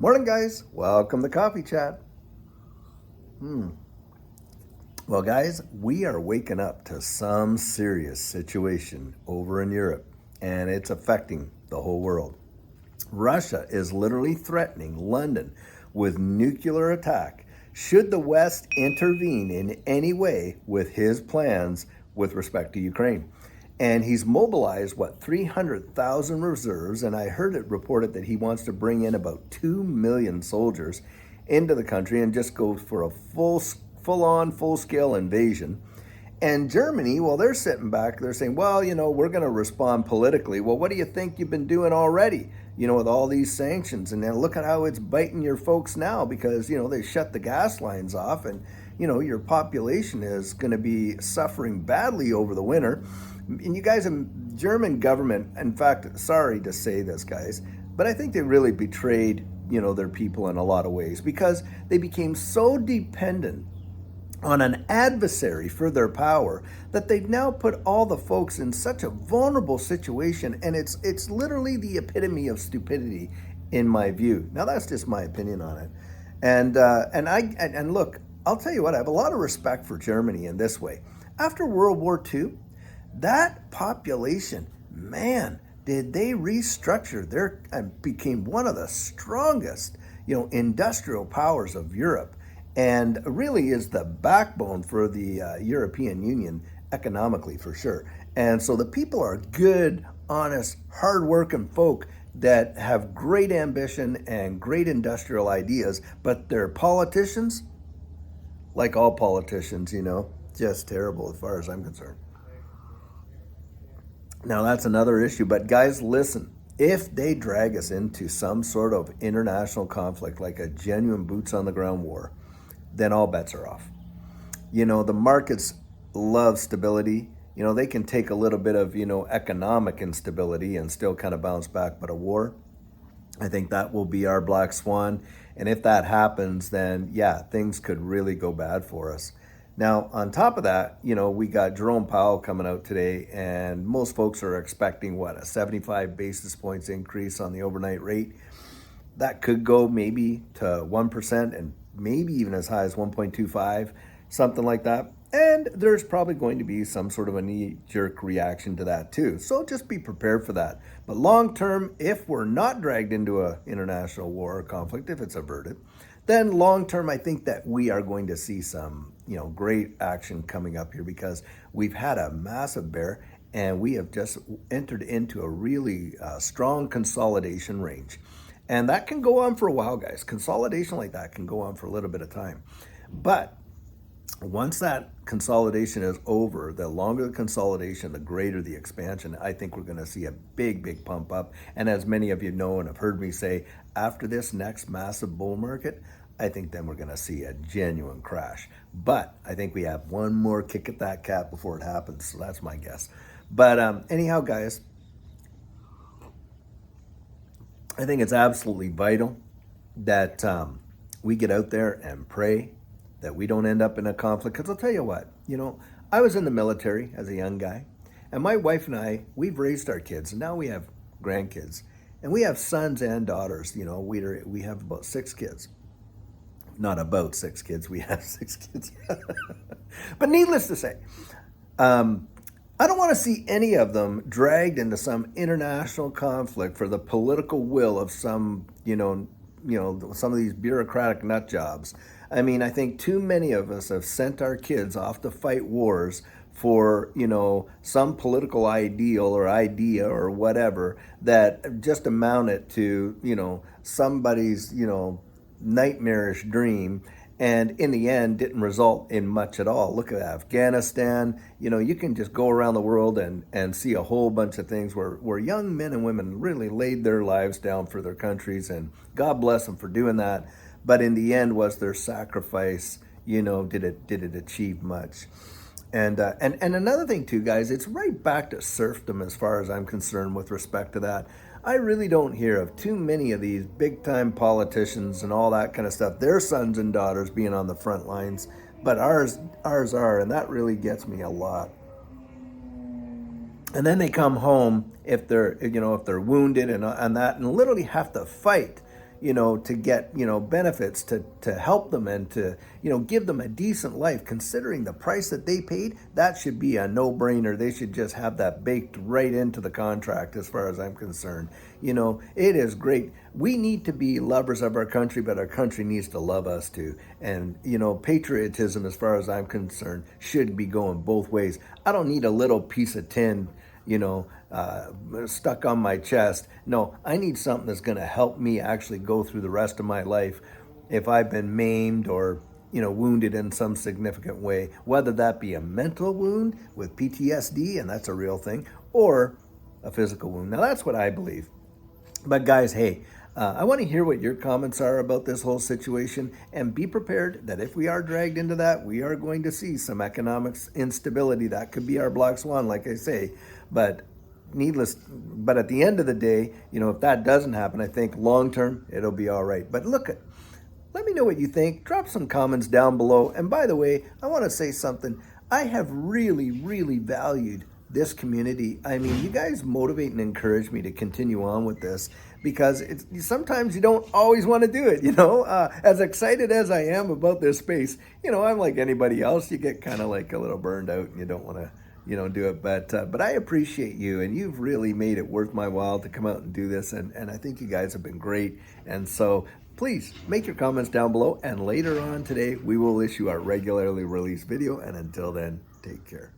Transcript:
Morning, guys. Welcome to Coffee Chat. Well, guys, we are waking up to some serious situation over in Europe, and it's affecting the whole world. Russia is literally threatening London with nuclear attack should the West intervene in any way with his plans with respect to Ukraine. And he's mobilized, 300,000 reserves, and I heard it reported that he wants to bring in about 2 million soldiers into the country and just go for a full-on, full-scale invasion. And Germany, well, they're sitting back. They're saying, well, we're going to respond politically. Well, what do you think you've been doing already, with all these sanctions? And then look at how it's biting your folks now because, they shut the gas lines off and, your population is going to be suffering badly over the winter. And you guys, German government, in fact, sorry to say this, guys, but I think they really betrayed, their people in a lot of ways because they became so dependent on an adversary for their power that they've now put all the folks in such a vulnerable situation, and it's literally the epitome of stupidity in my view. Now that's just my opinion on it, and look, I'll tell you what, I have a lot of respect for Germany in this way. After World War II, that population, man, did they restructure their and became one of the strongest, industrial powers of Europe, and really is the backbone for the European Union economically for sure. And so the people are good, honest, hardworking folk that have great ambition and great industrial ideas, but their politicians, like all politicians, just terrible as far as I'm concerned. Now that's another issue, but guys, listen, if they drag us into some sort of international conflict, like a genuine boots on the ground war, then all bets are off. The markets love stability. They can take a little bit of, economic instability and still kind of bounce back, but a war, I think that will be our black swan. And if that happens, then yeah, things could really go bad for us. Now, on top of that, we got Jerome Powell coming out today, and most folks are expecting, a 75 basis points increase on the overnight rate. That could go maybe to 1% and maybe even as high as 1.25, something like that. And there's probably going to be some sort of a knee-jerk reaction to that too. So just be prepared for that. But long term, if we're not dragged into an international war or conflict, if it's averted, then long term, I think that we are going to see some, great action coming up here because we've had a massive bear and we have just entered into a really strong consolidation range. And that can go on for a while, guys. Consolidation like that can go on for a little bit of time. But once that consolidation is over, the longer the consolidation, the greater the expansion. I think we're going to see a big, big pump up. And as many of you know and have heard me say, after this next massive bull market, I think then we're going to see a genuine crash. But I think we have one more kick at that cat before it happens. So that's my guess. But anyhow, guys, I think it's absolutely vital that we get out there and pray that we don't end up in a conflict. Because I'll tell you what, I was in the military as a young guy, and my wife and I, we've raised our kids, and now we have grandkids, and we have sons and daughters. We have about 6 kids. Not about 6 kids, we have 6 kids. But needless to say, I don't want to see any of them dragged into some international conflict for the political will of some, some of these bureaucratic nut jobs. I mean, I think too many of us have sent our kids off to fight wars for, some political ideal or idea or whatever that just amounted to, somebody's, nightmarish dream, and in the end didn't result in much at all. Look at Afghanistan. You can just go around the world and see a whole bunch of things where young men and women really laid their lives down for their countries, and God bless them for doing that. But in the end, was their sacrifice, did it achieve much? And another thing too, guys, it's right back to serfdom as far as I'm concerned with respect to that. I really don't hear of too many of these big-time politicians and all that kind of stuff, their sons and daughters being on the front lines, but ours are, and that really gets me a lot. And then they come home if they're wounded and that, and literally have to fight, to get, benefits to help them and to, give them a decent life, considering the price that they paid, that should be a no-brainer. They should just have that baked right into the contract as far as I'm concerned. It is great. We need to be lovers of our country, but our country needs to love us too. And, patriotism, as far as I'm concerned, should be going both ways. I don't need a little piece of tin stuck on my chest. No, I need something that's going to help me actually go through the rest of my life if I've been maimed or, wounded in some significant way, whether that be a mental wound with PTSD, and that's a real thing, or a physical wound. Now, that's what I believe. But guys, hey, I want to hear what your comments are about this whole situation, and be prepared that if we are dragged into that, we are going to see some economic instability. That could be our black swan, like I say. But at the end of the day, if that doesn't happen, I think long term it'll be all right. But let me know what you think. Drop some comments down below. And by the way, I want to say something. I have really, really valued this community. I mean, you guys motivate and encourage me to continue on with this, because sometimes you don't always want to do it, as excited as I am about this space, I'm like anybody else. You get kind of like a little burned out and you don't want to, do it. But I appreciate you, and you've really made it worth my while to come out and do this. And I think you guys have been great. And so please make your comments down below. And later on today, we will issue our regularly released video. And until then, take care.